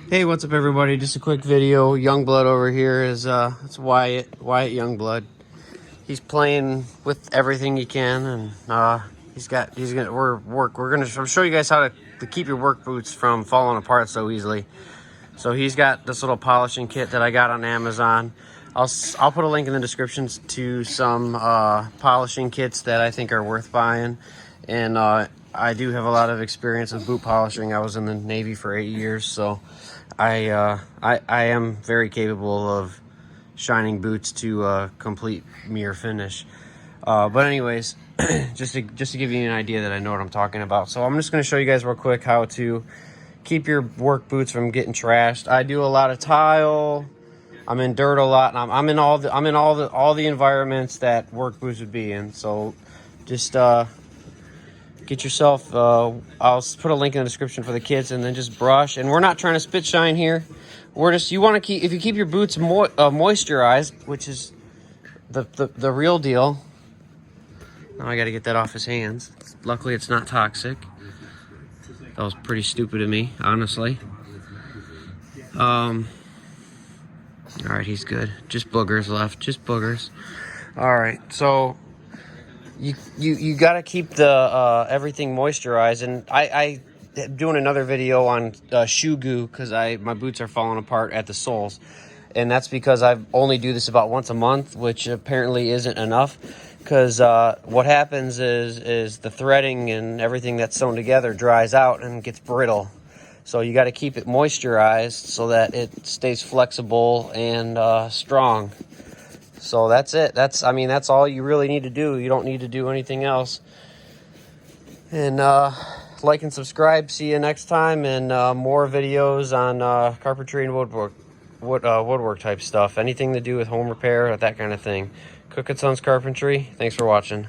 Hey, what's up, everybody? Just a quick video. Youngblood over here is it's Wyatt Youngblood. He's playing with everything he can, and we're gonna show you guys how to keep your work boots from falling apart so easily. So he's got this little polishing kit that I got on Amazon. I'll put a link in the descriptions to some polishing kits that I think are worth buying, and I do have a lot of experience with boot polishing. I was in the Navy for 8 years, so I am very capable of shining boots to a complete mirror finish. But anyways, just to give you an idea that I know what I'm talking about. So I'm just going to show you guys real quick how to keep your work boots from getting trashed. I do a lot of tile. I'm in dirt a lot, and I'm in all the environments that work boots would be in. So just get yourself, I'll put a link in the description for the kits, and then just brush. And we're not trying to spit shine here. We're just, you want to keep, if you keep your boots moisturized, which is the real deal. Now I got to get that off his hands. Luckily, it's not toxic. That was pretty stupid of me, honestly. All right, he's good. Just boogers left, just boogers. All right, so you got to keep the everything moisturized, and I am doing another video on shoe goo because my boots are falling apart at the soles, and that's because I only do this about once a month, which apparently isn't enough. Because what happens is the threading and everything that's sewn together dries out and gets brittle. So you got to keep it moisturized so that it stays flexible and strong. So that's it. That's all you really need to do. You don't need to do anything else. And like and subscribe. See you next time. And more videos on carpentry and woodwork type stuff. Anything to do with home repair, that kind of thing. Cook It Sons Carpentry. Thanks for watching.